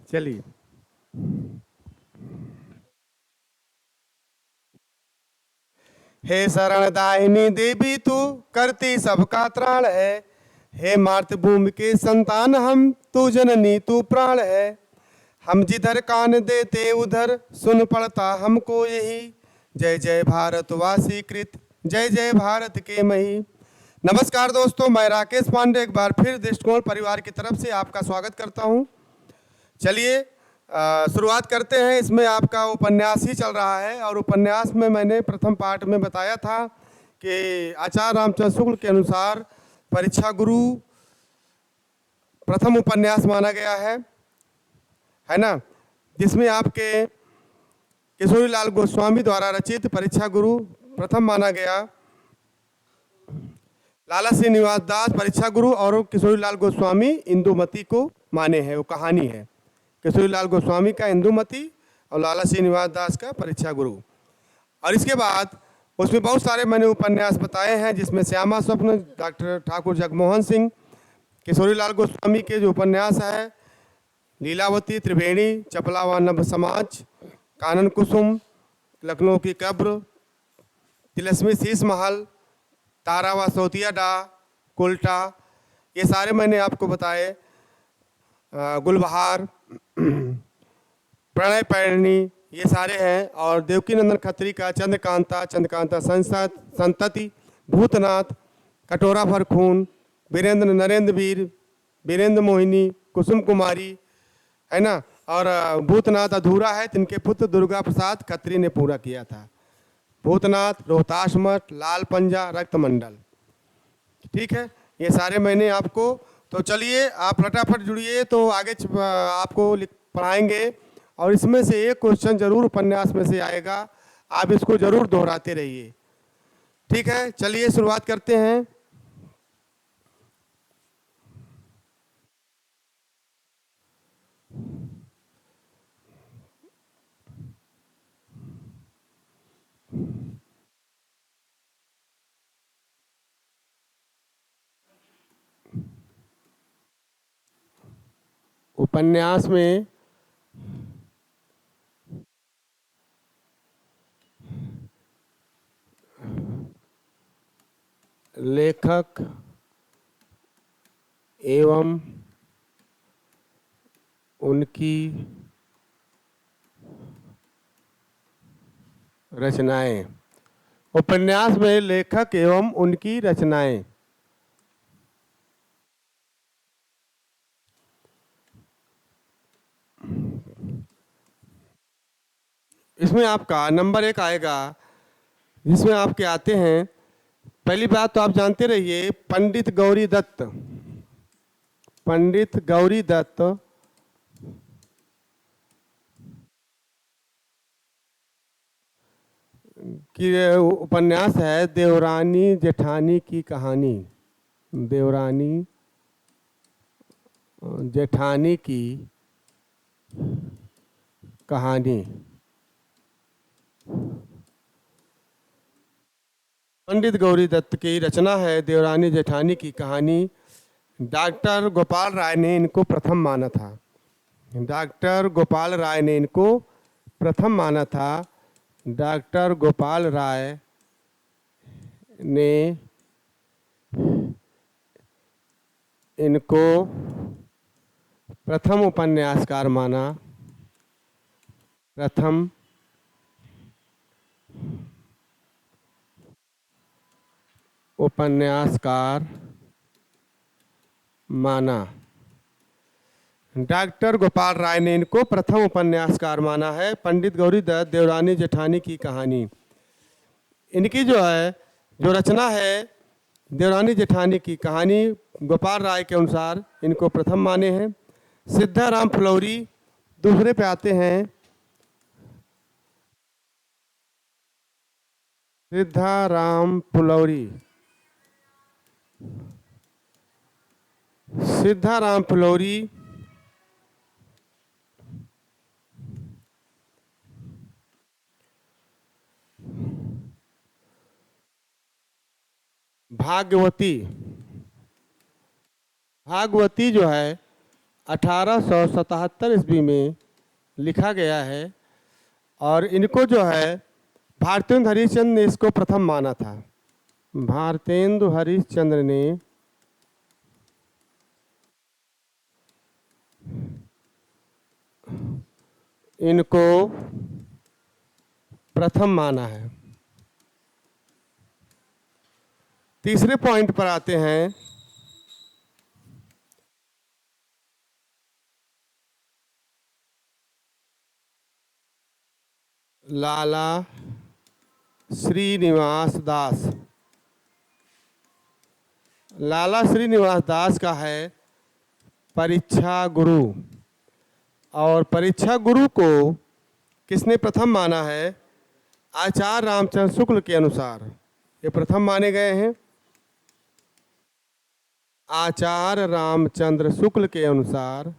चलिए। हे शरणदायिनी देवी तू करती सबका त्राण है। हे मातृभूमि के संतान हम, तू जननी तू प्राण है। हम जिधर कान देते उधर सुन पड़ता हमको यही। जय जय भारतवासी कृत, जय जय भारत के मही। नमस्कार दोस्तों, मैं राकेश पांडे एक बार फिर दृष्टिकोण परिवार की तरफ से आपका स्वागत करता हूं। चलिए शुरुआत करते हैं। इसमें आपका उपन्यास ही चल रहा है और उपन्यास में मैंने प्रथम पार्ट में बताया था कि आचार्य रामचंद्र शुक्ल के अनुसार परीक्षा गुरु प्रथम उपन्यास माना गया है ना, जिसमें आपके किशोरीलाल गोस्वामी द्वारा रचित परीक्षा गुरु प्रथम माना गया। लाला श्रीनिवास दास परीक्षा गुरु और किशोरीलाल गोस्वामी इंदुमती को माने हैं। वो कहानी है किशोरीलाल गोस्वामी का इंदुमती और लाला श्रीनिवास दास का परीक्षा गुरु। और इसके बाद उसमें बहुत सारे मैंने उपन्यास बताए हैं, जिसमें श्यामा स्वप्न डॉक्टर ठाकुर जगमोहन सिंह, किशोरीलाल गोस्वामी के जो उपन्यास है लीलावती, त्रिवेणी, चपला व नभ समाज, कानन कुसुम, लखनऊ की कब्र, तिलस्मी शीश महल, तारा व सोतिया डा, कुल्टा, ये सारे मैंने आपको बताए। गुलबहार, प्रणय पैरणी, ये सारे हैं। और देवकी नंदन खत्री का चंद्रकांता, चंद्रकांता संतति, भूतनाथ, कटोरा भर खून, वीरेंद्र नरेंद्र वीर, वीरेंद्र मोहिनी, कुसुम कुमारी, है ना। और भूतनाथ अधूरा है, तिनके पुत्र दुर्गा प्रसाद खत्री ने पूरा किया था। भूतनाथ, रोहताश मठ, लाल पंजा, रक्तमंडल, ठीक है, ये सारे मैंने आपको। तो चलिए आप फटाफट जुड़िए, तो आगे आपको पढ़ाएंगे और इसमें से एक क्वेश्चन जरूर उपन्यास में से आएगा, आप इसको जरूर दोहराते रहिए, ठीक है। चलिए शुरुआत करते हैं। उपन्यास में लेखक एवं उनकी रचनाएं। उपन्यास में लेखक एवं उनकी रचनाएं। इसमें आपका नंबर 1 आएगा, जिसमें आपके आते हैं। पहली बात तो आप जानते रहिए, पंडित गौरी दत्त, पंडित गौरी दत्त की उपन्यास है देवरानी जेठानी की कहानी। देवरानी जेठानी की कहानी। पंडित गौरी दत्त की रचना है देवरानी जेठानी की कहानी। डॉक्टर गोपाल राय ने इनको प्रथम माना था। डॉक्टर गोपाल राय ने इनको प्रथम माना था। डॉक्टर गोपाल राय ने इनको प्रथम उपन्यासकार माना। प्रथम उपन्यासकार माना। डॉक्टर गोपाल राय ने इनको प्रथम उपन्यासकार माना है। पंडित गौरी दत्त देवरानी जेठानी की कहानी, इनकी जो है जो रचना है देवरानी जेठानी की कहानी, गोपाल राय के अनुसार इनको प्रथम माने हैं। सिद्धाराम फुलौरी दूसरे पे आते हैं। सिद्धाराम फुलौरी, सिद्धाराम फुलौरी भागवती, भागवती जो है 1877 ईस्वी में लिखा गया है और इनको जो है भारतेंदु हरिश्चंद्र ने इसको प्रथम माना था। भारतेंदु हरिश्चंद्र ने इनको प्रथम माना है। तीसरे पॉइंट पर आते हैं। लाला श्रीनिवास दास। लाला श्रीनिवास दास का है परीक्षा गुरु, और परीक्षा गुरु को किसने प्रथम माना है? आचार्य रामचंद्र शुक्ल के अनुसार ये प्रथम माने गए हैं। आचार्य रामचंद्र शुक्ल के अनुसार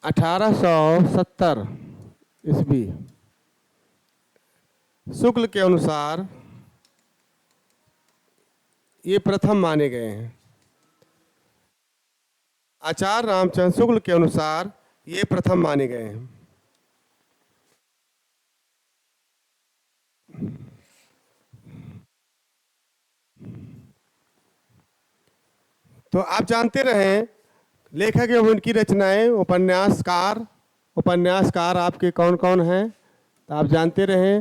1870 ईस्वी शुक्ल के अनुसार ये प्रथम माने गए हैं। आचार्य रामचंद्र शुक्ल के अनुसार ये प्रथम माने गए हैं। तो आप जानते रहे लेखक एवं उनकी रचनाएं। उपन्यासकार आपके कौन कौन हैं, तो आप जानते रहे।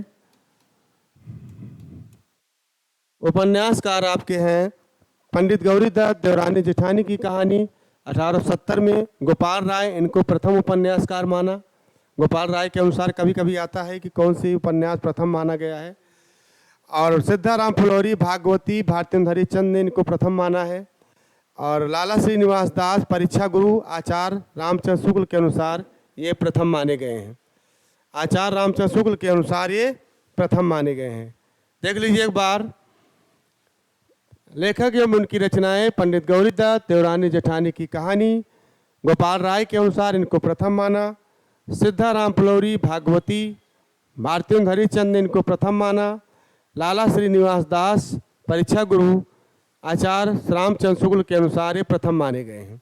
उपन्यासकार आपके हैं पंडित गौरीदत्त, देवरानी जेठानी की कहानी 1870 में। गोपाल राय, इनको प्रथम उपन्यासकार माना। गोपाल राय के अनुसार कभी कभी आता है कि कौन सी उपन्यास प्रथम माना गया है। और सिद्धाराम फुलोरी, भागवती, भारतेंदु हरिश्चंद्र ने इनको प्रथम माना है। और लाला श्रीनिवास दास, परीक्षा गुरु, आचार्य रामचंद्र शुक्ल के अनुसार ये प्रथम माने गए हैं। आचार्य रामचंद्र शुक्ल के अनुसार ये प्रथम माने गए हैं। देख लीजिए एक बार, लेखक एवं उनकी रचनाएं पंडित गौरीदत्त, देवरानी जेठानी की कहानी। गोपाल राय के अनुसार इनको प्रथम माना। सिद्धाराम फुलोरी, भागवती, भारतेंदु हरिश्चंद्र ने इनको प्रथम माना। लाला श्रीनिवास दास, परीक्षा गुरु, आचार्य रामचंद्र शुक्ल के अनुसार ये प्रथम माने गए हैं।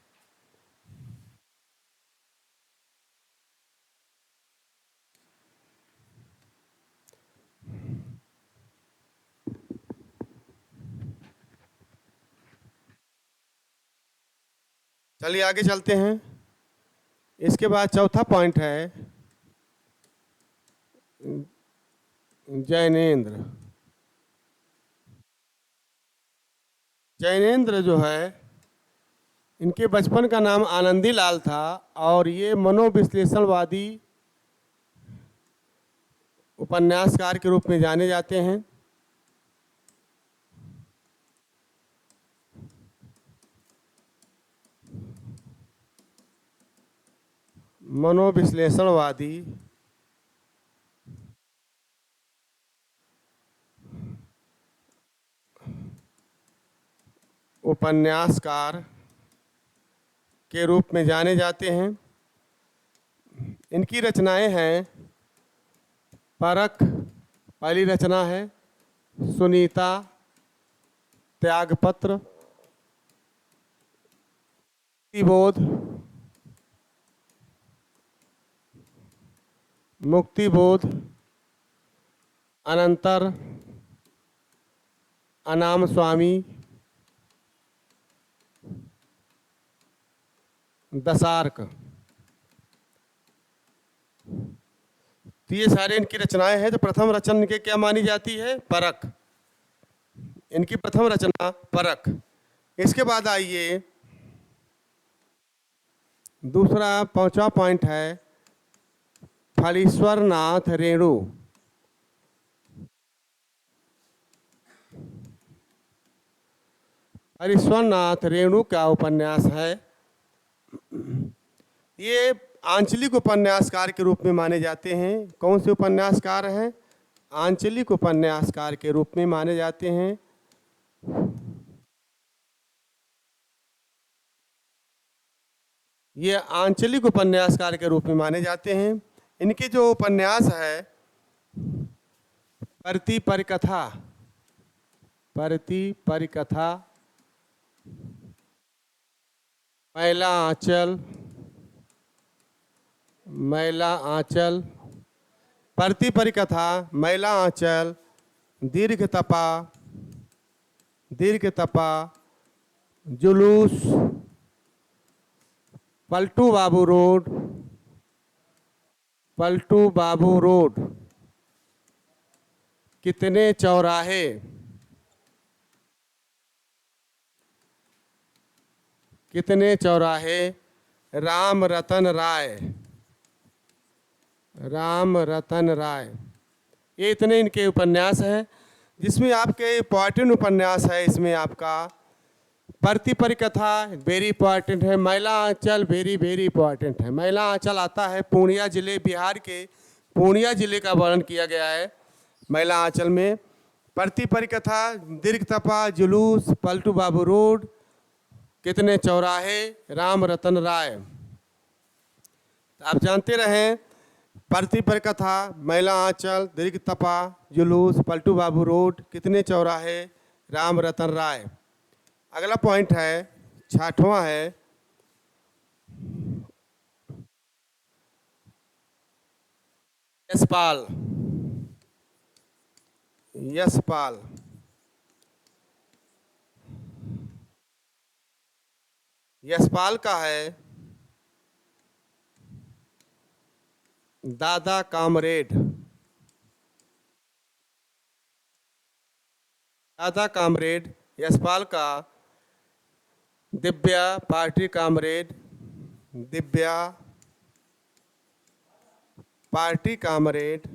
चलिए आगे चलते हैं। इसके बाद चौथा पॉइंट है जैनेन्द्र। जैनेन्द्र जो है, इनके बचपन का नाम आनंदी लाल था और ये मनोविश्लेषणवादी उपन्यासकार के रूप में जाने जाते हैं। मनोविश्लेषणवादी उपन्यासकार के रूप में जाने जाते हैं। इनकी रचनाएं हैं परख, पहली रचना है। सुनीता, त्यागपत्र, मुक्तिबोध, मुक्तिबोध, अनंतर, अनाम स्वामी, दशार्क। तो ये सारे इनकी रचनाएं हैं। तो प्रथम रचना इनके क्या मानी जाती है? परख। इनकी प्रथम रचना परख। इसके बाद आइए दूसरा, पांचवा पॉइंट है फलीश्वर नाथ रेणु। फलीश्वर नाथ रेणु का उपन्यास है। ये आंचलिक उपन्यासकार के रूप में माने जाते हैं। कौन से उपन्यासकार हैं? आंचलिक उपन्यासकार के रूप में माने जाते हैं। ये आंचलिक उपन्यासकार के रूप में माने जाते हैं। इनके जो उपन्यास है परति परिकथा, परति परिकथा, मैला आंचल, मैला आंचल, परति परिकथा, मैला आंचल, दीर्घ तपा, दीर्घ तपा, जुलूस, पलटू बाबू रोड, पलटू बाबू रोड, कितने चौराहे, कितने चौराहे, राम रतन राय, राम रतन राय। ये इतने इनके उपन्यास हैं, जिसमें आपके इम्पॉर्टेंट उपन्यास है। इसमें आपका परति परिकथा वेरी इंपॉर्टेंट है, मैला आंचल वेरी वेरी इंपॉर्टेंट है। मैला आंचल आता है पूर्णिया जिले, बिहार के पूर्णिया जिले का वर्णन किया गया है मैला आंचल में। परति परिकथा, दीर्घ तपा, जुलूस, पलटू बाबू रोड, कितने चौराहे, राम रतन राय। आप जानते रहें, परति परिकथा, मैला आंचल, दीर्घ तपा, जुलूस, पलटू बाबू रोड, कितने चौराहे, राम रतन राय। अगला पॉइंट है, 6वां है, यशपाल, यशपाल, यशपाल का है दादा कामरेड, दादा कामरेड। यशपाल का Divya party comrade, Divya party comrade,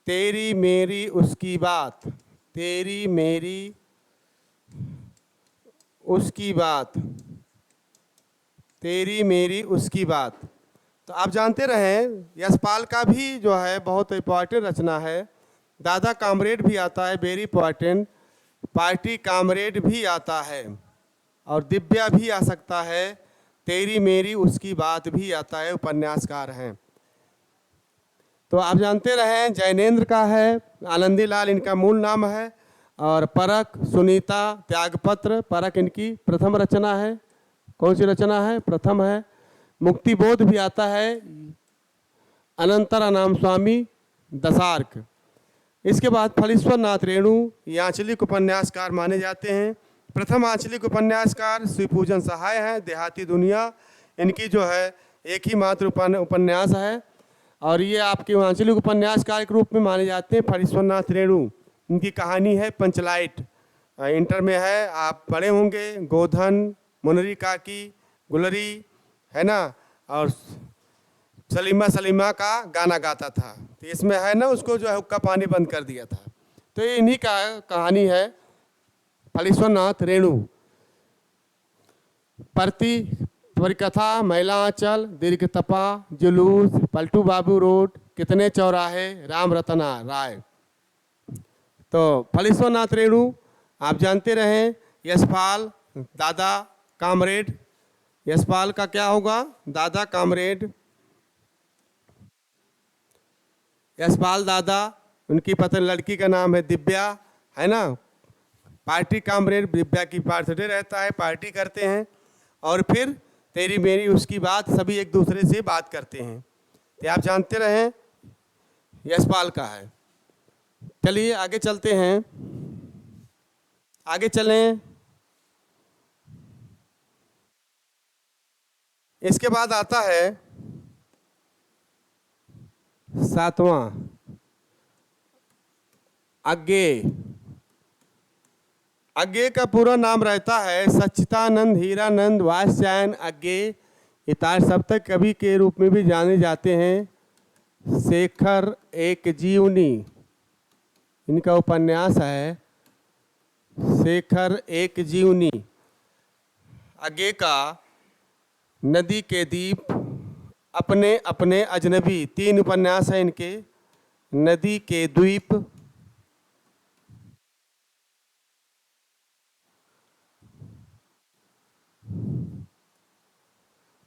तेरी मेरी उसकी बात, तेरी मेरी उसकी बात, तेरी मेरी उसकी बात। तो आप जानते रहें, यशपाल का भी जो है बहुत इंपॉर्टेंट रचना है। दादा कामरेड भी आता है, वेरी इंपॉर्टेंट। पार्टी कामरेड भी आता है, और दिव्या भी आ सकता है। तेरी मेरी उसकी बात भी आता है, उपन्यासकार हैं। तो आप जानते रहें, जैनेन्द्र का है, आनंदीलाल इनका मूल नाम है। और परख, सुनीता, त्यागपत्र, परख इनकी प्रथम रचना है। कौन सी रचना है? प्रथम है। मुक्तिबोध भी आता है, अनंतरानाम स्वामी दशार्क। इसके बाद फलीश्वर नाथ रेणु, ये आंचलिक उपन्यासकार माने जाते हैं। प्रथम आंचलिक उपन्यासकार शिवपूजन सहाय हैं, देहाती दुनिया इनकी जो है एक ही मात्र उपन्यास है, और ये आपके आंचलिक उपन्यासकार के रूप में माने जाते हैं फलीश्वर नाथ रेणु। इनकी कहानी है पंचलाइट, इंटर में है, आप पढ़े होंगे। गोधन, मुनरी काकी, गुलरी, है ना, और सलीमा सलीमा का गाना गाता था। तो इसमें है ना, उसको जो है हुक्का पानी बंद कर दिया था। तो ये इन्हीं का कहानी है, फलीश्वर नाथ रेणु। परति परिकथा, मैला आंचल, दीर्घ तपा, जुलूस, पलटू बाबू रोड, कितने चौराहे, राम रतन राय। तो फलीश्वर नाथ रेणु आप जानते रहें। यशपाल दादा कामरेड, यशपाल का क्या होगा? दादा कामरेड। यशपाल दादा, उनकी पत्नी लड़की का नाम है दिव्या, है ना। पार्टी कामरेड, दिव्या की बर्थडे रहता है, पार्टी करते हैं, और फिर तेरी मेरी उसकी बात, सभी एक दूसरे से बात करते हैं। तो आप जानते रहें, यशपाल का है। चलिए आगे चलते हैं, आगे चलें। इसके बाद आता है 7वां, अज्ञेय। अज्ञेय का पूरा नाम रहता है सच्चिदानंद हीरानंद वात्स्यायन अज्ञेय। इतार सप्तक कवि के रूप में भी जाने जाते हैं। शेखर एक जीवनी इनका उपन्यास है, शेखर एक जीवनी। अज्ञेय का नदी के द्वीप, अपने अपने अजनबी, 3 उपन्यास हैं इनके। नदी के द्वीप,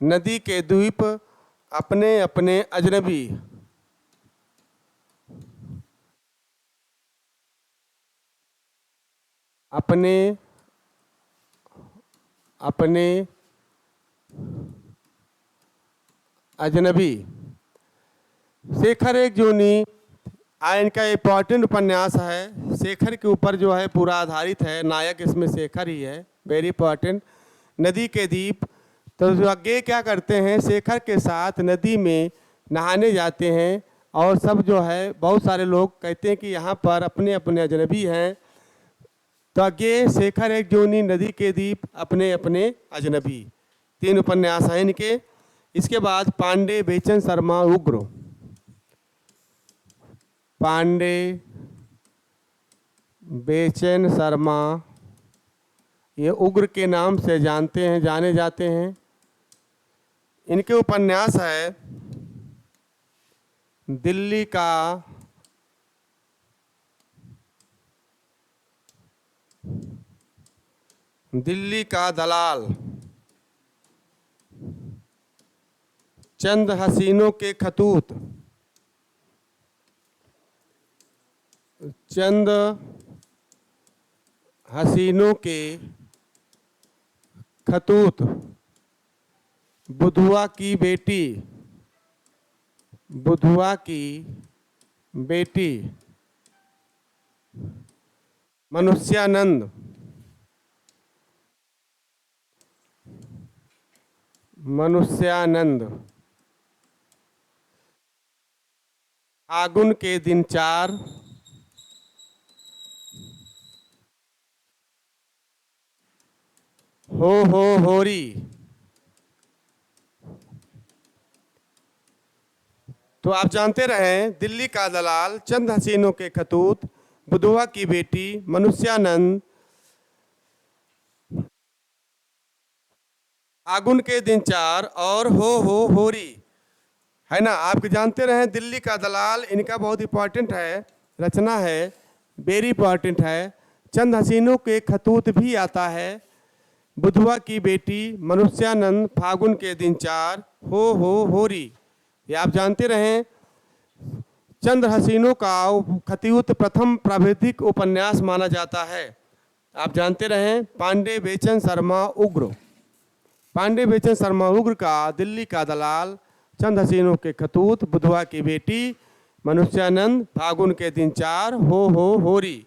नदी के द्वीप, अपने अपने अजनबी। अपने अपने अजनबी। शेखर एक जूनी इनका इम्पॉर्टेंट उपन्यास है। शेखर के ऊपर जो है पूरा आधारित है, नायक इसमें शेखर ही है, वेरी इंपॉर्टेंट। नदी के द्वीप। तो जो आगे क्या करते हैं, शेखर के साथ नदी में नहाने जाते हैं और सब जो है बहुत सारे लोग कहते हैं कि यहाँ पर अपने अपने अजनबी हैं। तो आगे शेखर एक जूनी, नदी के द्वीप, अपने अपने अजनबी, 3 उपन्यास हैं इनके। इसके बाद पांडे बेचन शर्मा उग्र। पांडे बेचन शर्मा ये उग्र के नाम से जाने जाते हैं। इनके उपन्यास है दिल्ली का दलाल, चंद हसीनों के खतूत, चंद हसीनों के खतूत, बुधवा की बेटी, बुधवा की बेटी, मनुष्यानंद, मनुष्यानंद, फागुन के दिन 4, हो होरी। तो आप जानते रहें, दिल्ली का दलाल, चंद हसीनों के खतूत, बुधवा की बेटी, मनुष्यानंद, फागुन के दिन 4 और हो होरी, है ना। आप जानते रहें दिल्ली का दलाल, इनका बहुत इंपॉर्टेंट है, रचना है, वेरी इंपॉर्टेंट है। चंद हसीनों के खतूत भी आता है, बुधवा की बेटी, मनुष्यानंद, फागुन के दिन 4, हो होरी। ये आप जानते रहें। चंद हसीनों का खतूत प्रथम प्रावैधिक उपन्यास माना जाता है। आप जानते रहें पांडे बेचन शर्मा उग्र। पांडे बेचन शर्मा उग्र का दिल्ली का दलाल, चंद हसीनों के खतूत, बुधवा की बेटी, मनुष्यानंद, फागुन के दिन 4, हो होरी।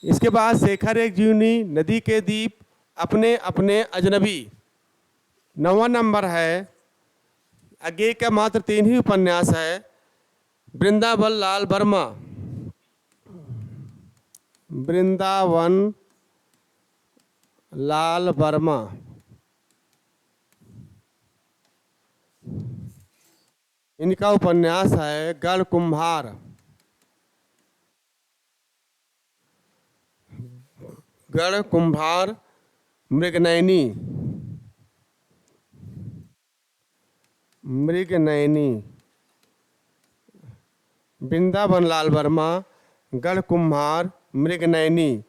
इसके बाद शेखर एक जूनी, नदी के द्वीप, अपने अपने अजनबी। 9वां नंबर है। आगे का मात्र 3 ही उपन्यास है। वृंदावन लाल वर्मा, वृंदावन लाल वर्मा। इनका उपन्यास है गढ़ कुम्हार। गढ़ कुम्हार, मृगनयनी, मृगनयनी। वृंदावन लाल वर्मा, गढ़ कुम्हार, मृगनयनी।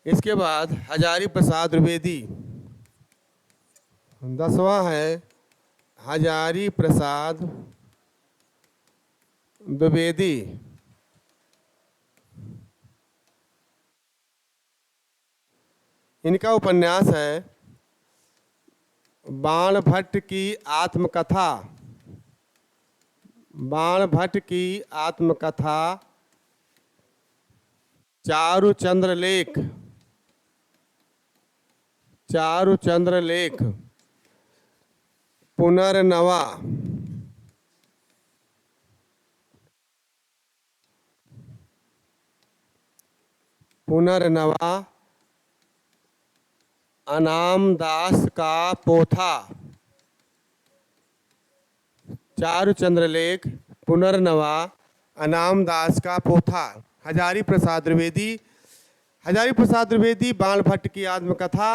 इसके बाद हजारी प्रसाद द्विवेदी। 10वां है हजारी प्रसाद द्विवेदी। इनका उपन्यास है बाण भट्ट की आत्मकथा। बाण भट्ट की आत्मकथा, चारुचंद्र लेख, चारुचंद्र लेख, पुनर्नवा। पुनर्नवा, अनाम दास का पोथा। चारुचंद्र लेख, पुनर्नवा, अनाम दास का पोथा। हजारी प्रसाद द्विवेदी। हजारी प्रसाद द्विवेदी बाण भट्ट की आत्मकथा,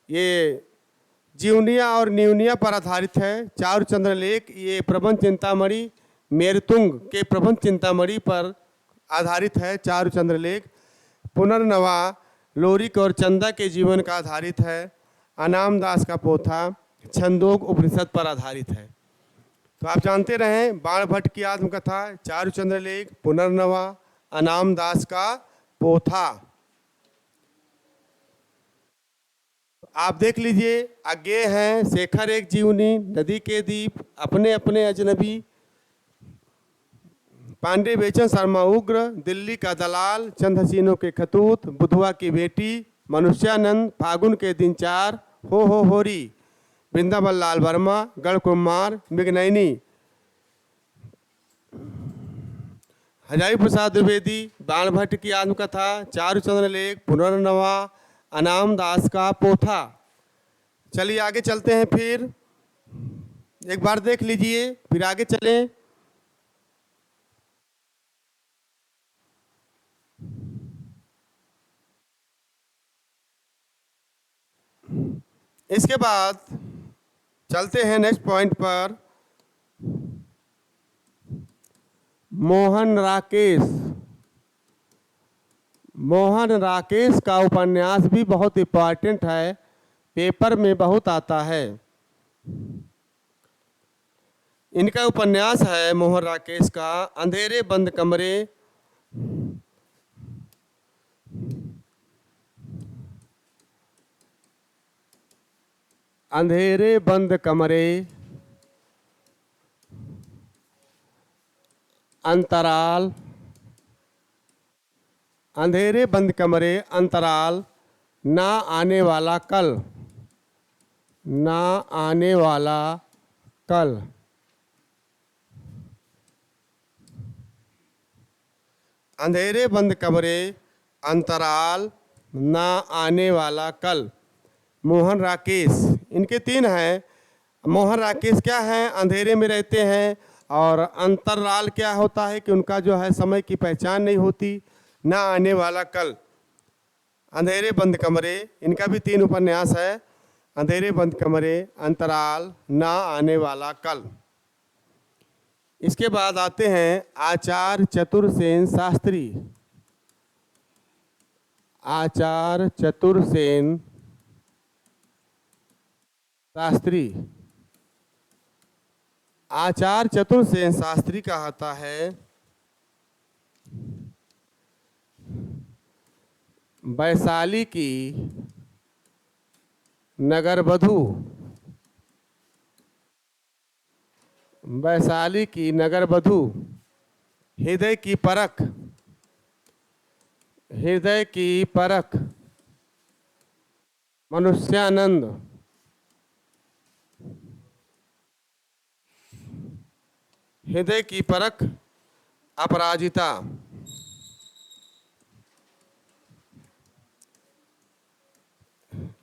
ये जीवनिया और न्यूनिया पर आधारित है। चारुचंद्र लेख ये प्रबंध चिंतामणि, मेरतुंग के प्रबंध चिंतामणि पर आधारित है। चारुचंद्र लेख। पुनर्नवा लोरिक और चंदा के जीवन का आधारित है। अनाम दास का पोथा छंदोग उपनिषद पर आधारित है। तो आप जानते रहें बाण भट्ट की आत्मकथा, चारुचंद्र लेख, पुनर्नवा, अनाम दास का पोथा। आप देख लीजिए, अज्ञेय हैं, शेखर एक जीवनी, नदी के दीप, अपने अपने अजनबी, पांडे बेचन शर्मा उग्र, दिल्ली का दलाल, चंद हसीनों के खतूत, बुधवा की बेटी, मनुष्यानंद, फागुन के दिन 4, हो होरी, वृंदावन लाल वर्मा, गढ़ कुमार, मृगनयनी, हजारी प्रसाद द्विवेदी, बाण भट्ट की आत्मकथा, चारुचंद्र लेख, पुनर्नवा, अनाम दास का पोथा। चलिए आगे चलते हैं, फिर एक बार देख लीजिए, फिर आगे चलें। इसके बाद चलते हैं नेक्स्ट पॉइंट पर। मोहन राकेश। मोहन राकेश का उपन्यास भी बहुत इम्पॉर्टेंट है, पेपर में बहुत आता है। इनका उपन्यास है मोहन राकेश का अंधेरे बंद कमरे, अंधेरे बंद कमरे, अंतराल, अंधेरे बंद कमरे, अंतराल, ना आने वाला कल, ना आने वाला कल। अंधेरे बंद कमरे, अंतराल, ना आने वाला कल। मोहन राकेश, इनके 3 हैं। मोहन राकेश क्या हैं, अंधेरे में रहते हैं, और अंतराल क्या होता है कि उनका जो है समय की पहचान नहीं होती। ना आने वाला कल, अंधेरे बंद कमरे, इनका भी 3 उपन्यास है, अंधेरे बंद कमरे, अंतराल, ना आने वाला कल। इसके बाद आते हैं आचार्य चतुरसेन शास्त्री। आचार्य चतुरसेन शास्त्री, आचार्य चतुरसेन शास्त्री का आता है वैशाली की नगरवधू। वैशाली की नगरवधू, हृदय की परख, हृदय की परख, मनुष्यानंद, हृदय की परख, अपराजिता।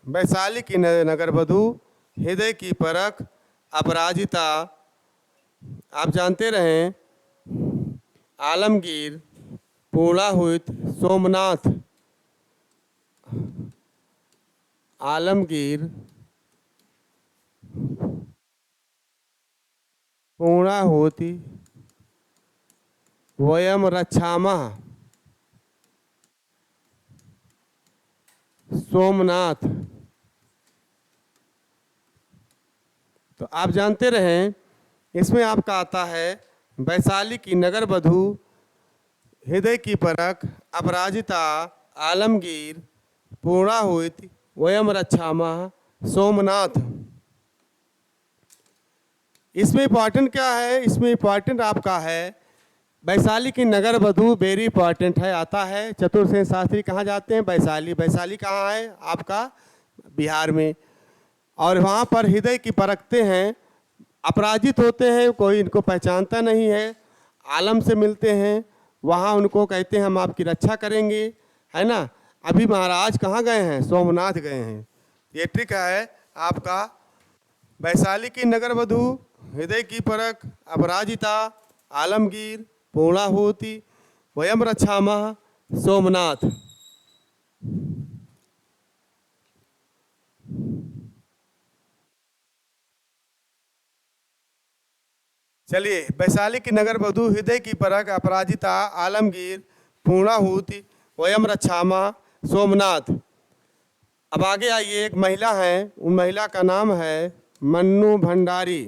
वैशाली की नगरवधू, हृदय की परख, अपराजिता। आप जानते रहें आलमगीर, पूर्णाहुत, सोमनाथ। आलमगीर, पूर्णाहुति, वयम रक्षामः, सोमनाथ। तो आप जानते रहें इसमें आपका आता है वैशाली की नगरवधू, हृदय की परख, अपराजिता, आलमगीर, पूर्णाहुति, वयम रक्षामः, सोमनाथ। इसमें इंपॉर्टेंट क्या है, इसमें इंपॉर्टेंट आपका है वैशाली की नगरवधू, वेरी इंपॉर्टेंट है, आता है। चतुरसेन शास्त्री कहाँ जाते हैं, वैशाली। वैशाली कहाँ है आपका, बिहार में। और वहाँ पर हृदय की परखते हैं, अपराजित होते हैं, कोई इनको पहचानता नहीं है, आलम से मिलते हैं, वहाँ उनको कहते हैं हम आपकी रक्षा करेंगे, है ना। अभी महाराज कहाँ गए हैं, सोमनाथ गए हैं। ये ट्रिक है आपका। वैशाली की नगरवधू, हृदय की परख, अपराजिता, आलमगीर, पूर्णाहुति, वयम रक्षामः, सोमनाथ। चलिए, वैशाली की नगरवधू, हृदय की परख, अपराजिता, आलमगीर, पूर्णाहुति, वयम रक्षामः, सोमनाथ। अब आगे आइए, एक महिला है, उन महिला का नाम है मन्नू भंडारी।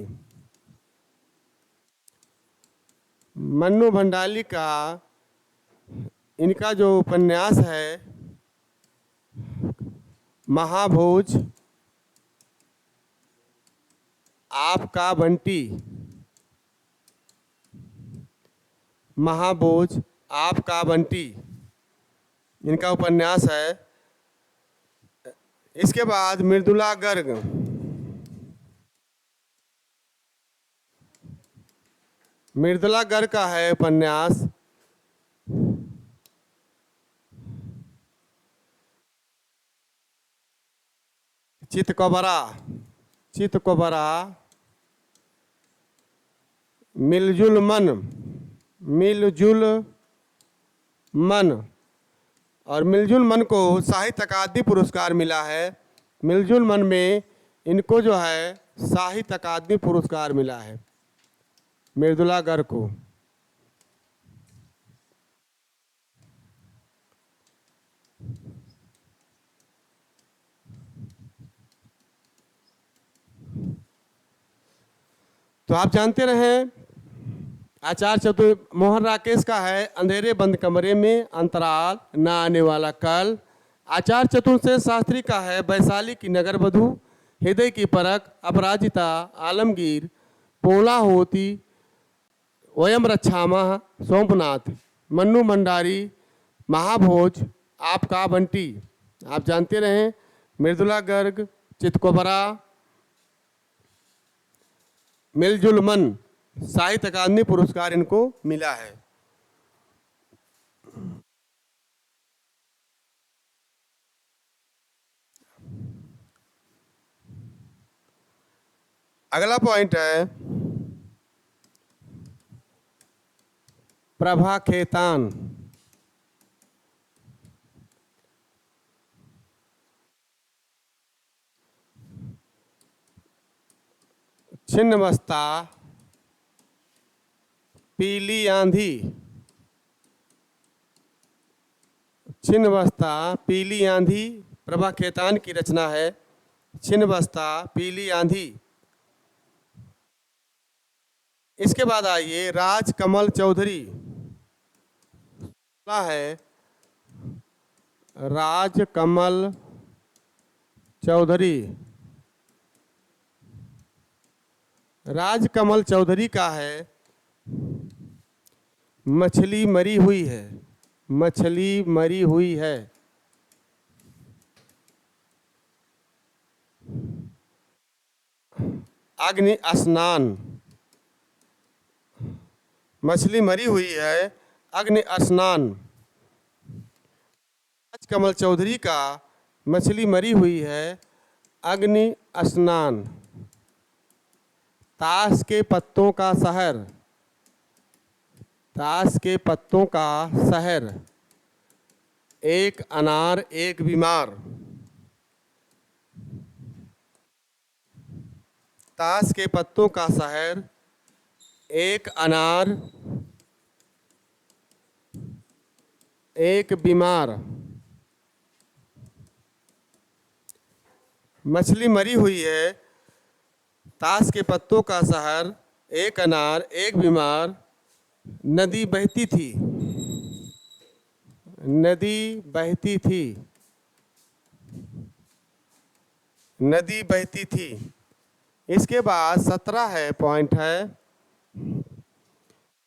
मन्नू भंडारी का इनका जो उपन्यास है महाभोज आपका बंटी, महाभोज आपका बंटी इनका उपन्यास है। इसके बाद मृदुला गर्ग, मृदुला गर्ग का है उपन्यास चितकबरा, चितकबरा मिलजुल मन, मिलजुल मन, और मिलजुल मन को साहित्य अकादमी पुरस्कार मिला है। मिलजुल मन में इनको जो है साहित्य अकादमी पुरस्कार मिला है मृदुला गर्ग को। तो आप जानते रहे आचार्य चतुर मोहन राकेश का है अंधेरे बंद कमरे में अंतराल ना आने वाला कल। आचार्य चतुर्सेन शास्त्री का है वैशाली की नगर वधू, हृदय की परख, अपराजिता, आलमगीर, पोला होती, वयम रक्षामः, सोमनाथ। मन्नू भंडारी महाभोज आपका बंटी। आप जानते रहें मृदुला गर्ग चितकबरा मिलजुल मन साहित्य अकादमी पुरस्कार इनको मिला है। अगला पॉइंट है प्रभा खेतान। छिन्नमस्ता, पीली आंधी, छिन्नमस्ता पीली आंधी प्रभा खेतान की रचना है। छिन्नमस्ता पीली आंधी। इसके बाद आइए राजकमल चौधरी है राजकमल चौधरी। राजकमल चौधरी का है मछली मरी हुई है, मछली मरी हुई है। अग्नि स्नान, मछली मरी हुई है, अग्नि स्नान। राजकमल चौधरी का मछली मरी हुई है, अग्नि स्नान। ताश के पत्तों का शहर, ताश के पत्तों का शहर। एक अनार एक बीमार, ताश के पत्तों का शहर। एक अनार एक बीमार। मछली मरी हुई है, ताश के पत्तों का शहर, एक अनार एक बीमार। नदी बहती थी, नदी बहती थी, नदी बहती थी। इसके बाद 17 है पॉइंट है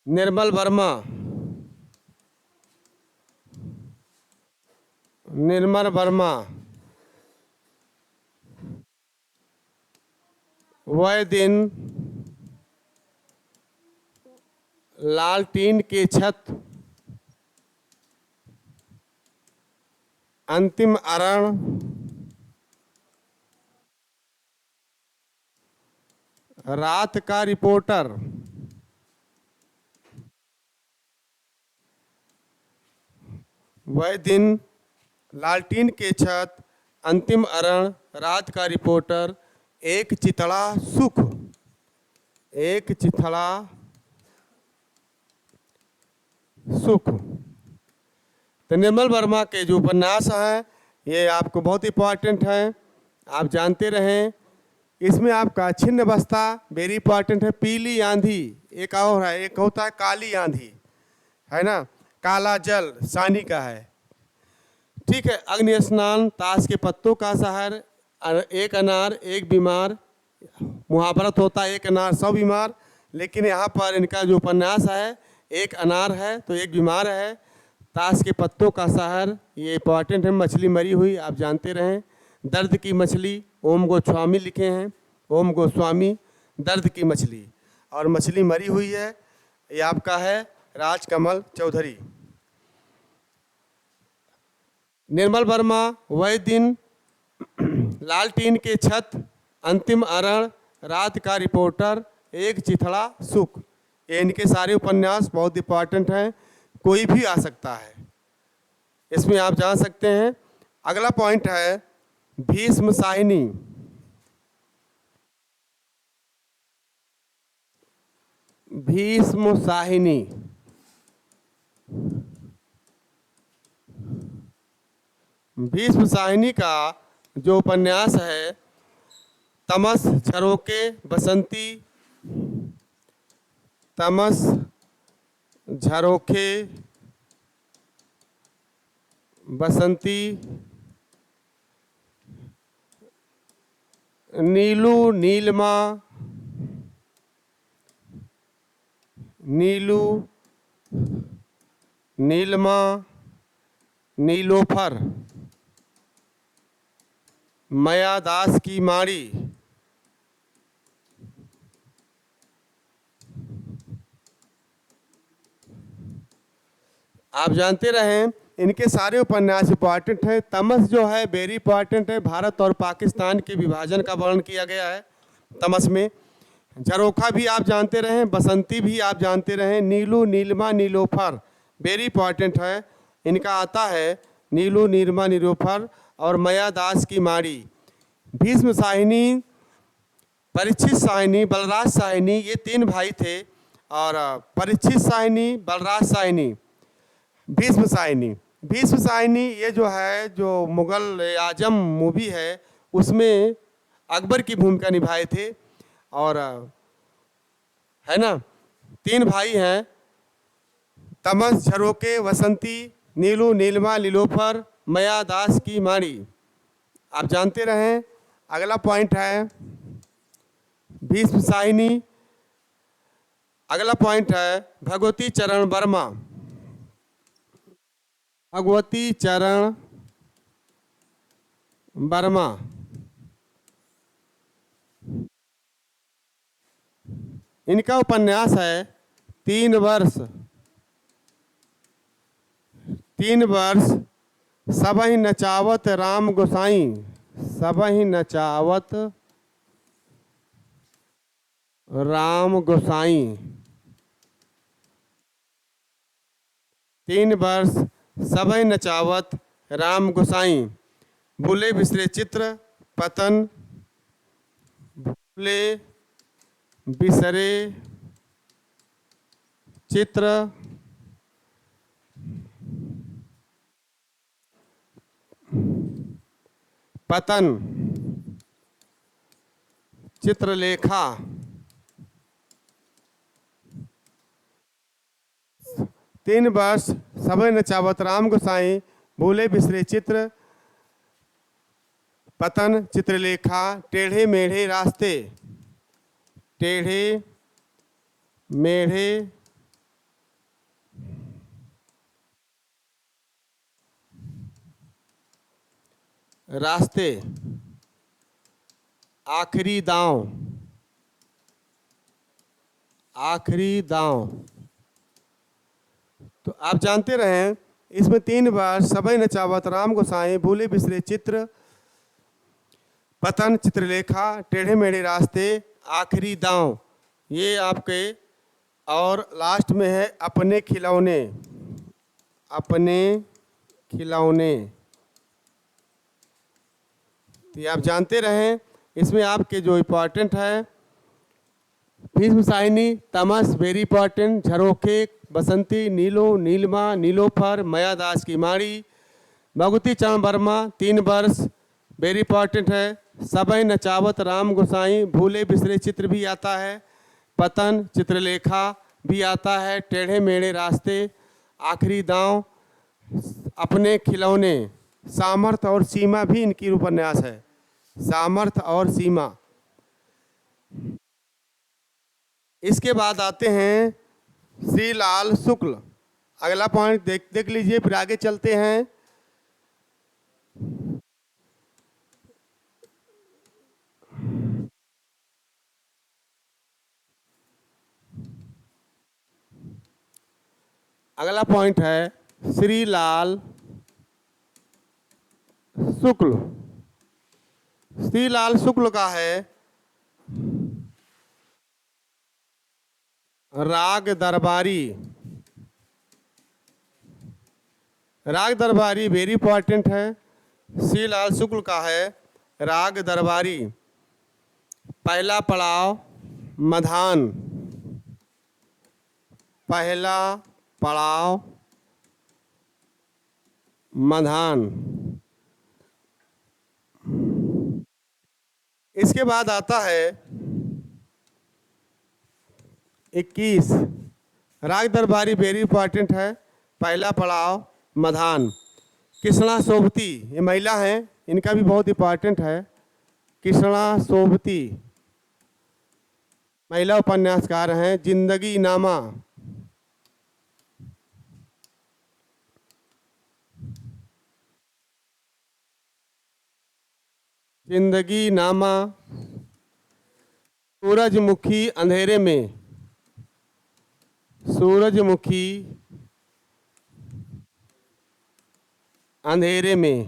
निर्मल वर्मा, निर्मल वर्मा। वह दिन लालटीन के छत, अंतिम अरण, रात का रिपोर्टर। वह दिन लालटीन के छत, अंतिम अरण, रात का रिपोर्टर, एक चितड़ा सुख, एक चितड़ा सुख। तो निर्मल वर्मा के जो उपन्यास हैं ये आपको बहुत इंपॉर्टेंट हैं, आप जानते रहें। इसमें आपका छिन्न बस्ता वेरी इंपॉर्टेंट है, पीली आंधी एक और है, एक होता है काली आंधी, है ना, काला जल सानी का है। ठीक है, अग्नि स्नान, ताश के पत्तों का शहर, एक अनार एक बीमार, मुहावरत होता है एक अनार 100 बीमार, लेकिन यहाँ पर इनका जो उपन्यास है एक अनार है तो एक बीमार है। ताश के पत्तों का शहर, ये इंपॉर्टेंट है, मछली मरी हुई आप जानते रहें। दर्द की मछली, ओम गोस्वामी लिखे हैं, ओम गोस्वामी, दर्द की मछली, और मछली मरी हुई है, ये आपका है राजकमल चौधरी। निर्मल वर्मा, वह दिन, लालटीन के छत, अंतिम अरण, रात का रिपोर्टर, एक चिथड़ा सुख, ये इनके सारे उपन्यास बहुत इंपॉर्टेंट हैं, कोई भी आ सकता है, इसमें आप जान सकते हैं। अगला पॉइंट है भीष्म साहिनी। भीष्म साहिनी, भीष्म साहिनी का जो उपन्यास है, तमस झरोके बसंती, तमस झरोखे बसंती, नीलू नीलमा, नीलू नीलमा, नीलोफर, मायादास की माड़ी, आप जानते रहें इनके सारे उपन्यास इंपॉर्टेंट है। तमस जो है वेरी इंपॉर्टेंट है, भारत और पाकिस्तान के विभाजन का वर्णन किया गया है तमस में। झरोखा भी आप जानते रहें, बसंती भी आप जानते रहें, नीलू नीलमा नीलोफर वेरी इंपॉर्टेंट है, इनका आता है नीलू नीलमा नीलोफर और मायादास की माड़ी। भीष्म साहिनी, परीक्षित साहिनी, बलराज साहिनी, ये 3 भाई थे, और परीक्षित साहिनी, बलराज साहिनी, भीष्म साहिनी। भीष्म साहिनी ये जो है, जो मुगल आजम मूवी है उसमें अकबर की भूमिका निभाए थे, और है ना, 3 भाई हैं, तमस झरोके वसंती, नीलू नीलमा नीलोफर, मायादास की माड़ी, आप जानते रहें। अगला पॉइंट है भीष्म साहिनी। अगला पॉइंट है भगवती चरण वर्मा। भगवती चरण वर्मा, इनका उपन्यास है 3 वर्ष, 3 वर्ष, सबहि नचावत राम गोसाई, सबहि नचावत राम गोसाई, 3 वर्ष, सबहि नचावत राम गोसाई, भूले बिसरे चित्र, पतन, भूले बिसरे चित्र, पतन, चित्रलेखा, 3 वर्ष, सबहि नचावत राम गोसाई, भूले बिसरे चित्र, पतन, चित्रलेखा, टेढ़े मेढ़े रास्ते, टेढ़े मेढ़े रास्ते, आखिरी दांव, आखिरी दांव। तो आप जानते रहें इसमें 3 बार सबहि नचावत राम गोसाई, भूले बिसरे चित्र, पतन, चित्रलेखा, टेढ़े मेढ़े रास्ते, आखिरी दांव, ये आपके। और लास्ट में है अपने खिलौने, अपने खिलौने, तो ये आप जानते रहें। इसमें आपके जो इम्पॉर्टेंट है भीष्म साहिनी, तमस वेरी इंपॉर्टेंट, झरोखे बसंती, नीलो नीलमा नीलोफर, मायादास की माड़ी, भगवती चरण वर्मा 3 वर्ष वेरी इंपॉर्टेंट है, सबहि नचावत राम गोसाई, भूले बिसरे चित्र भी आता है, पतन, चित्रलेखा भी आता है, टेढ़े मेढ़े रास्ते, आखिरी दांव, अपने खिलौने, सामर्थ्य और सीमा भी इनकी उपन्यास है। सामर्थ्य और सीमा। इसके बाद आते हैं श्री लाल शुक्ल। अगला पॉइंट देख लीजिए, फिर आगे चलते हैं। अगला पॉइंट है श्री लाल शुक्ल। श्री लाल शुक्ल का है राग दरबारी। राग दरबारी वेरी इंपॉर्टेंट है। श्री लाल शुक्ल का है राग दरबारी। पहला पड़ाव मधान। पहला पड़ाव मधान। इसके बाद आता है 21। राग दरबारी वेरी इंपॉर्टेंट है। पहला पड़ाव मधान। कृष्णा सोबती, ये महिला हैं, इनका भी बहुत इंपॉर्टेंट है। कृष्णा सोबती महिला उपन्यासकार हैं। जिंदगी नामा। जिंदगी नामा। सूरजमुखी अंधेरे में। सूरजमुखी अंधेरे में।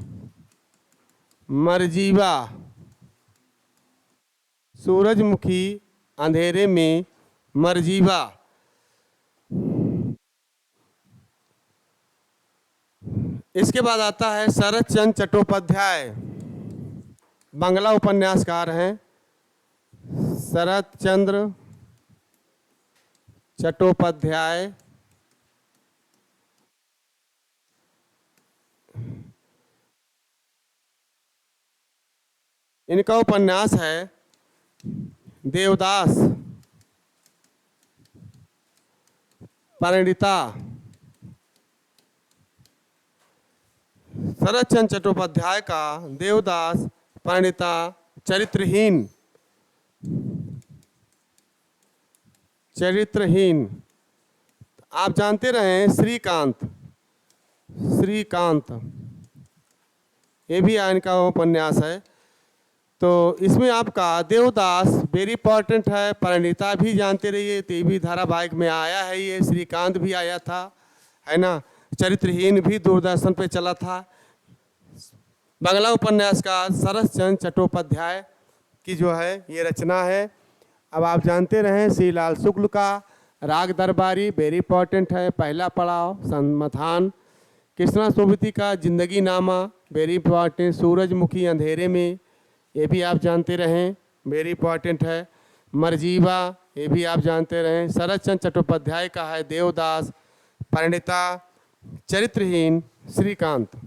मरजीवा। सूरजमुखी अंधेरे में मरजीवा। इसके बाद आता है शरत चंद्र चट्टोपाध्याय। बांग्ला उपन्यासकार हैं शरत चंद्र चट्टोपाध्याय। इनका उपन्यास है देवदास, परिणीता। शरत चंद्र चट्टोपाध्याय का देवदास, परिणीता, चरित्रहीन। चरित्रहीन। आप जानते रहे श्रीकांत। श्रीकांत ये भी इनका उपन्यास है। तो इसमें आपका देवदास वेरी इंपॉर्टेंट है। परिणीता भी जानते रहिए, टीवी धारावाहिक में आया है ये। श्रीकांत भी आया था, है ना। चरित्रहीन भी दूरदर्शन पे चला था। बांग्ला उपन्यासकार शरत चंद्र चट्टोपाध्याय की जो है ये रचना है। अब आप जानते रहें श्री लाल शुक्ल का राग दरबारी वेरी इंपॉर्टेंट है। पहला पड़ाव समाधान। कृष्णा सोबती का जिंदगी नामा वेरी इंपॉर्टेंट। सूरजमुखी अंधेरे में, ये भी आप जानते रहें, वेरी इंपॉर्टेंट है। मरजीवा, ये भी आप जानते रहें। शरत चंद्र चट्टोपाध्याय का है देवदास, परिणीता, चरित्रहीन, श्रीकांत।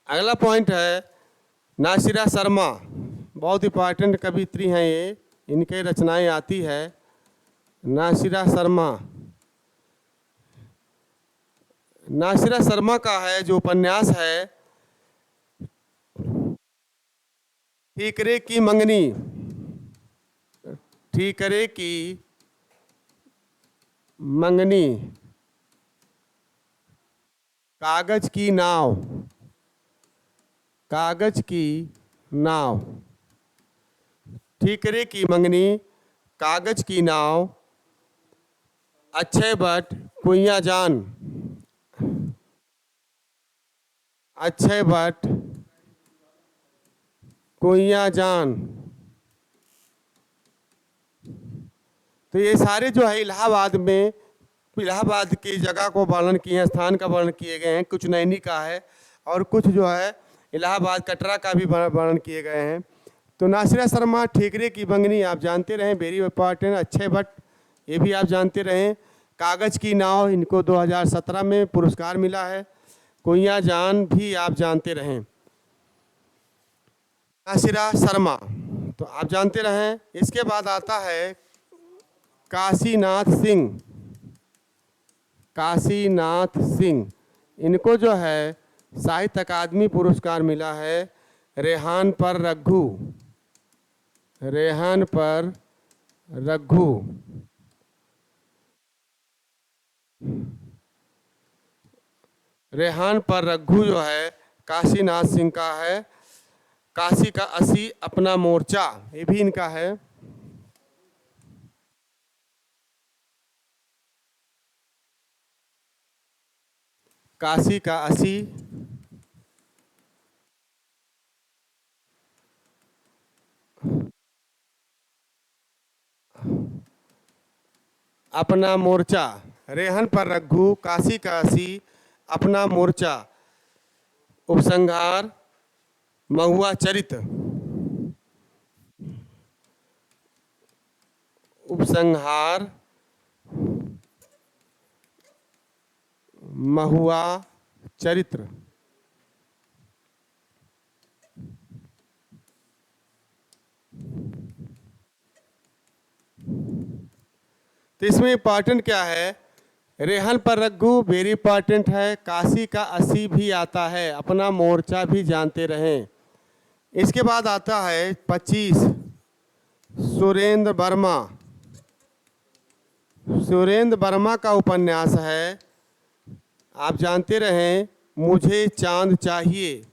अगला पॉइंट है नासिरा शर्मा। बहुत इंपॉर्टेंट कवित्री हैं ये, इनके रचनाएं आती है। नासिरा शर्मा। नासिरा शर्मा का है जो उपन्यास है ठीकरे की मंगनी। ठीकरे की मंगनी। कागज की नाव। कागज की नाव। ठीकरे की मंगनी, कागज की नाव, अक्षय भट्ट, कुइयाँ जान। अक्षय भट्ट, कुइयाँ जान। तो ये सारे जो है इलाहाबाद में, इलाहाबाद की जगह को वर्णन किए हैं, स्थान का वर्णन किए गए हैं। कुछ नैनी का है और कुछ जो है इलाहाबाद कटरा का भी वर्णन किए गए हैं। तो नासिरा शर्मा, ठीकरे की मंगनी आप जानते रहें, वेरी इंपॉर्टेंट। अक्षय भट्ट, ये भी आप जानते रहें। कागज की नाव, इनको 2017 में पुरस्कार मिला है। कुइयाँ जान भी आप जानते रहें। नासिरा शर्मा, तो आप जानते रहें। इसके बाद आता है काशीनाथ सिंह। काशीनाथ सिंह, इनको जो है साहित्य अकादमी पुरस्कार मिला है रेहान पर रघु। रेहान पर रघु। रेहान पर रघु जो है काशीनाथ सिंह का है। काशी का असी अपना मोर्चा, ये भी इनका है। काशी का असी अपना मोर्चा। रेहन पर रघु, काशी का असी अपना मोर्चा, उपसंहार महुआ चरित। उपसंहार महुआ चरित्र। तो इसमें इंपॉर्टेंट क्या है, रेहन पर रघु वेरी इंपॉर्टेंट है। काशी का असी भी आता है, अपना मोर्चा भी जानते रहें। इसके बाद आता है 25 सुरेंद्र वर्मा। सुरेंद्र वर्मा का उपन्यास है, आप जानते रहें, मुझे चांद चाहिए।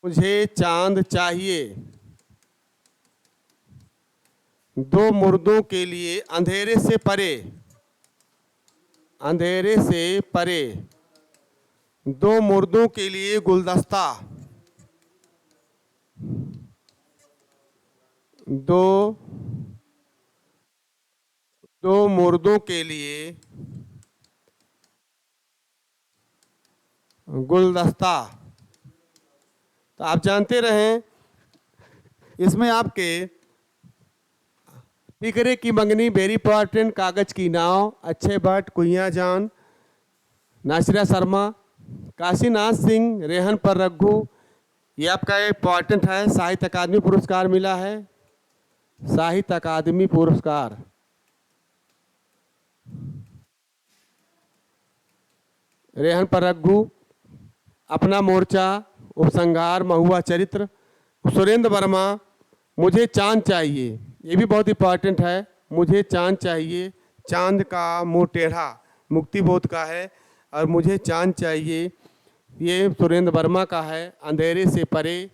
मुझे चांद चाहिए। दो मुर्दों के लिए अंधेरे से परे। अंधेरे से परे। दो मुर्दों के लिए गुलदस्ता। दो दो मुर्दों के लिए गुलदस्ता। तो आप जानते रहें, इसमें आपके टिकरे की मंगनी वेरी इंपॉर्टेंट, कागज की नाव, अच्छे भट्ट, कुइया जान, नासिरा शर्मा, काशीनाथ सिंह, रेहन पर रघु, ये आपका इंपॉर्टेंट है। साहित्य अकादमी पुरस्कार मिला है। साहित्य अकादमी पुरस्कार। रेहन पर रघु, अपना मोर्चा, उपसंहार महुआ चरित्र। सुरेंद्र वर्मा, मुझे चांद चाहिए, ये भी बहुत इंपॉर्टेंट है। मुझे चांद चाहिए, चांद का मुंह टेढ़ा, मुक्ति बोध का है। और मुझे चांद चाहिए, ये सुरेंद्र वर्मा का है। अंधेरे से परे,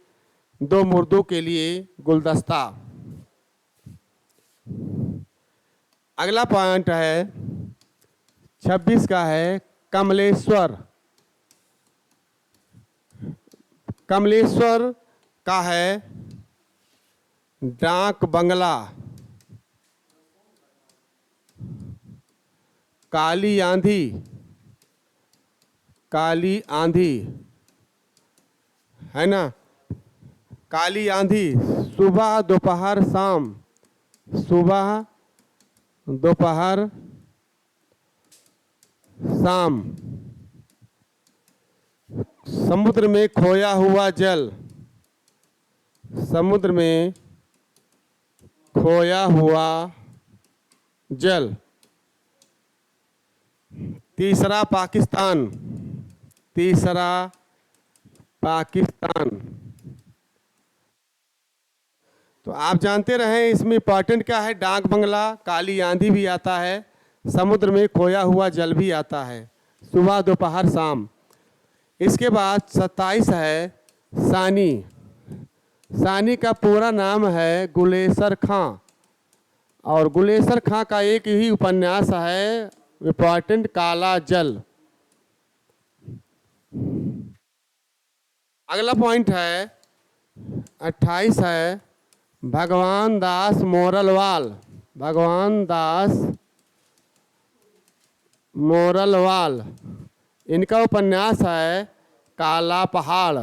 दो मुर्दों के लिए गुलदस्ता। अगला पॉइंट है 26 का है कमलेश्वर। कमलेश्वर का है डाक बंगला। काली आंधी। काली आंधी है ना। काली आंधी, सुबह दोपहर शाम। सुबह दोपहर शाम। समुद्र में खोया हुआ जल। समुद्र में खोया हुआ जल। तीसरा पाकिस्तान। तीसरा पाकिस्तान। तो आप जानते रहें, इसमें इंपॉर्टेंट क्या है, डाक बंगला, काली आंधी भी आता है, समुद्र में खोया हुआ जल भी आता है, सुबह दोपहर शाम। इसके बाद 27 है सानी। सानी का पूरा नाम है गुलेसर खां, और गुलेसर खां का एक ही उपन्यास है इंपॉर्टेंट, काला जल। अगला पॉइंट है 28 है भगवान दास मोरलवाल। भगवान दास मोरलवाल, इनका उपन्यास है काला पहाड़।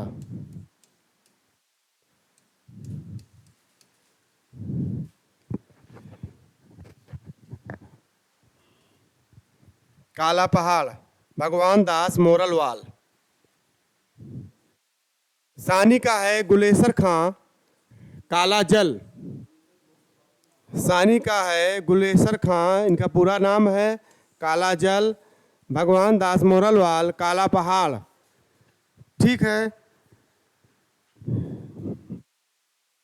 काला पहाड़, भगवान दास मोरलवाल। सानी का है गुलेसर खां काला जल। सानी का है गुलेसर खां, इनका पूरा नाम है काला जल। भगवान दास मोरलवाल काला पहाड़। ठीक है।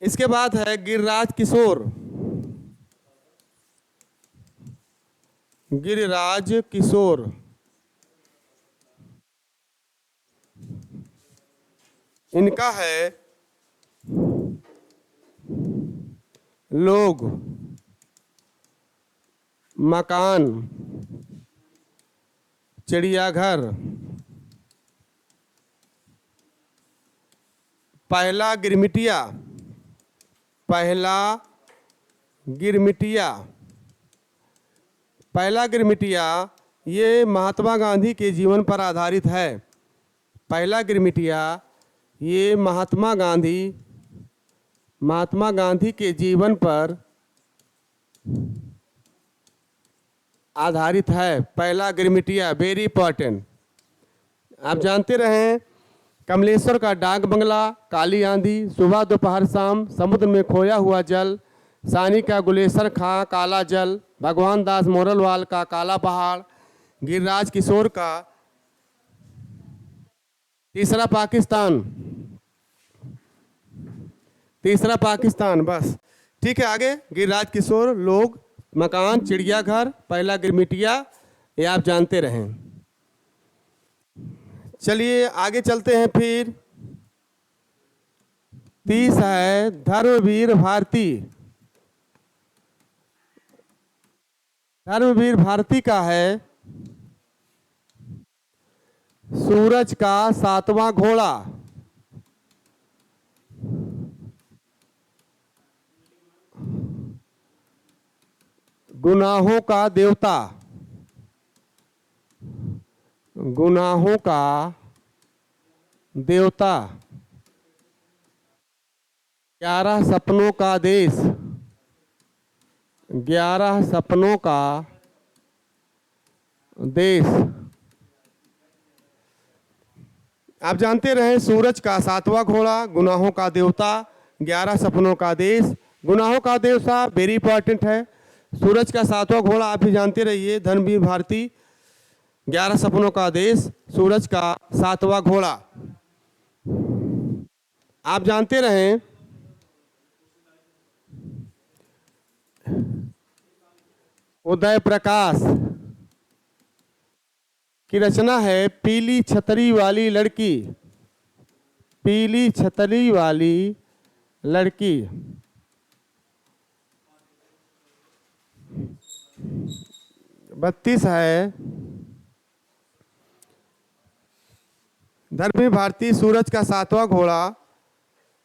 इसके बाद है गिरिराज किशोर। गिरिराज किशोर इनका है लोग, मकान, चिड़ियाघर, पहला गिरमिटिया। पहला गिरमिटिया। पहला गिरमिटिया ये महात्मा गांधी के जीवन पर आधारित है। पहला गिरमिटिया ये महात्मा गांधी के जीवन पर आधारित है। पहला गिरमिटिया वेरी इंपॉर्टेंट। आप जानते रहें कमलेश्वर का डाक बंगला, काली आंधी, सुबह दोपहर शाम, समुद्र में खोया हुआ जल, सानी का गुलेसर खां काला जल, भगवान दास मोरलवाल का काला पहाड़, गिरिराज किशोर का तीसरा पाकिस्तान। तीसरा पाकिस्तान, बस ठीक है। आगे गिरिराज किशोर, लोग, मकान, चिड़ियाघर, पहला गिरमिटिया, ये आप जानते रहें। चलिए आगे चलते हैं। फिर 30 है धर्मवीर भारती। धर्मवीर भारती का है सूरज का सातवां घोड़ा। गुनाहों का देवता। गुनाहों का देवता। 11 सपनों का देश। 11 सपनों का देश। आप जानते रहे सूरज का सातवां घोड़ा, गुनाहों का देवता, 11 सपनों का देश। गुनाहों का देवता वेरी इंपॉर्टेंट है। सूरज का सातवां घोड़ा आप भी जानते रहिए, धर्मवीर भारती। 11 सपनों का देश, सूरज का सातवां घोड़ा। आप जानते रहें उदय प्रकाश की रचना है पीली छतरी वाली लड़की। पीली छतरी वाली लड़की। बत्तीस है धर्मवीर भारती, सूरज का सातवां घोड़ा,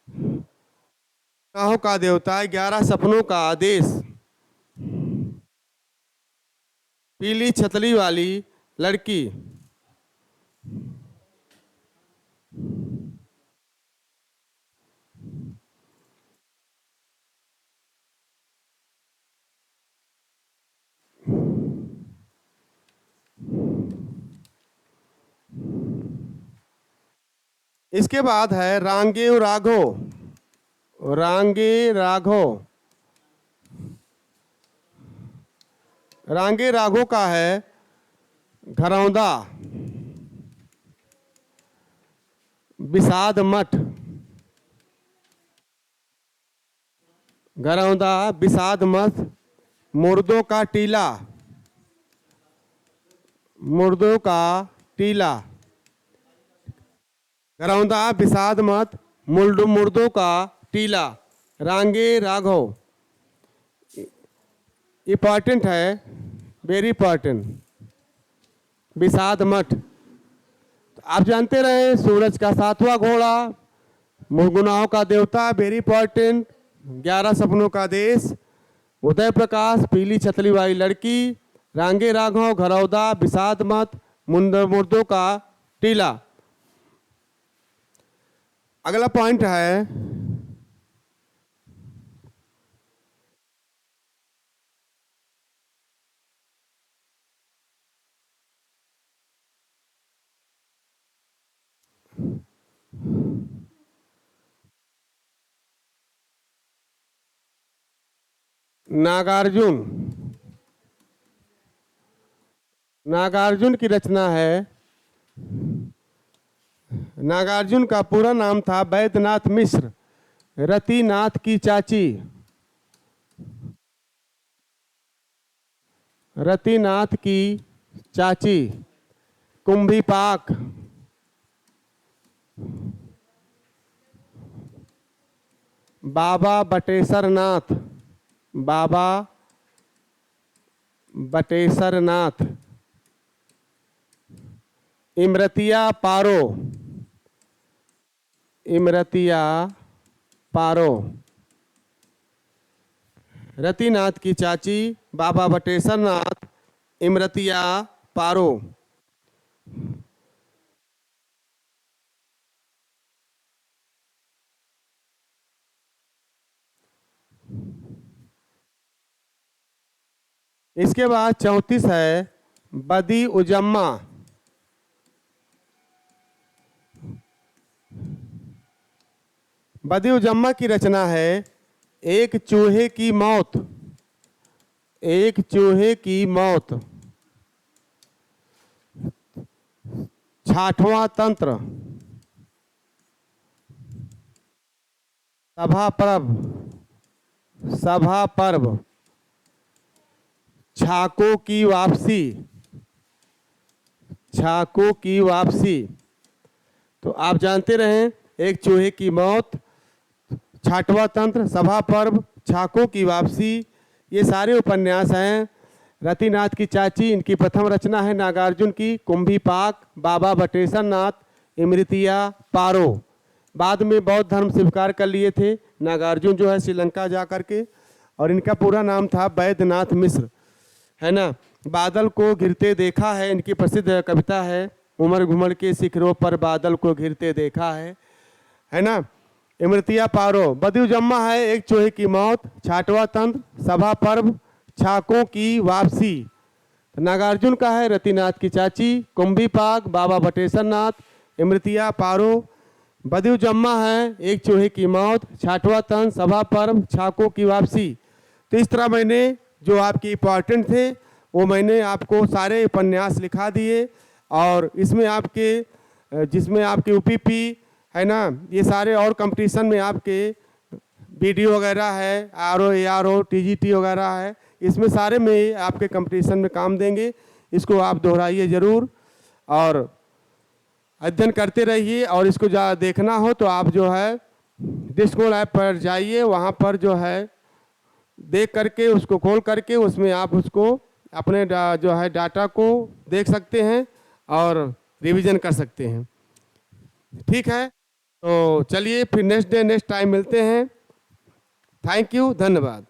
गुनाहों का देवता, 11 सपनों का आदेश, पीली छतरी वाली लड़की। इसके बाद है रांगे राघव। रांगे राघव। रांगे राघव का है घरौंदा, विषाद मठ। घरौंदा, विषाद मठ, मुर्दों का टीला। मुर्दों का टीला। घरौंदा, विषाद मठ, मुर्दों का टीला। रांगे राघव इंपॉर्टेंट है, वेरी इंपॉर्टेंट। विषाद मठ। तो आप जानते रहे सूरज का सातवां घोड़ा, गुनाहों का देवता वेरी इंपॉर्टेंट, 11 सपनों का देश, उदय प्रकाश, पीली छतरी वाली लड़की, रांगे राघव, घरौदा, विषाद मठ, मुर्दों का टीला। अगला पॉइंट है नागार्जुन। नागार्जुन की रचना है, नागार्जुन का पूरा नाम था वैद्यनाथ मिश्र, रतिनाथ की चाची। रतिनाथ की चाची कुंभीपाक। बाबा बटेश्वर नाथ। बाबा बटेश्वर नाथ। इमरतिया पारो। इमरतिया पारो। रतिनाथ की चाची, बाबा बटेश्वर नाथ, इमरतिया पारो। इसके बाद 34 है बदी उजम्मा। बदी उजम्मा की रचना है, एक चूहे की मौत। एक चूहे की मौत। छठवां तंत्र। सभा पर्व। सभा पर्व। छाकों की वापसी। छाकों की वापसी। तो आप जानते रहें, एक चूहे की मौत, छठवां तंत्र, सभा पर्व, छाकों की वापसी, ये सारे उपन्यास हैं। रतिनाथ की चाची, इनकी प्रथम रचना है। नागार्जुन की कुंभीपाक, बाबा बटेश्वर नाथ, इमृतिया पारो। बाद में बौद्ध धर्म स्वीकार कर लिए थे नागार्जुन जो है श्रीलंका जा कर के, और इनका पूरा नाम था वैद्यनाथ मिश्र, है ना। बादल को घिरते देखा है, इनकी प्रसिद्ध कविता है। उमर घुमर के शिखरों पर बादल को घिरते देखा है ना। इमरतिया पारो। बदी उजम्मा है, एक चूहे की मौत, छठवां तंत्र, सभा पर्व, छाकों की वापसी। नागार्जुन का है रतिनाथ की चाची, कुंभीपाक, बाबा बटेश्वर नाथ, इमरतिया पारो। बदी उजम्मा है, एक चूहे की मौत, छठवां तंत्र, सभा पर्व, छाकों की वापसी। तो इस तरह मैंने जो आपके इम्पॉर्टेंट थे वो मैंने आपको सारे उपन्यास लिखा दिए, और इसमें आपके जिसमें आपके यूपीपी है ना, ये सारे और कंपटीशन में आपके वीडियो वगैरह है, आरओ ARO TGT वगैरह है, इसमें सारे में आपके कंपटीशन में काम देंगे। इसको आप दोहराइए ज़रूर और अध्ययन करते रहिए। और इसको देखना हो तो आप जो है डिस्कॉल ऐप पर जाइए, वहाँ पर जो है देख करके उसको खोल करके उसमें आप उसको अपने जो है डाटा को देख सकते हैं और रिवीजन कर सकते हैं। ठीक है, तो चलिए फिर नेक्स्ट डे नेक्स्ट टाइम मिलते हैं। थैंक यू, धन्यवाद।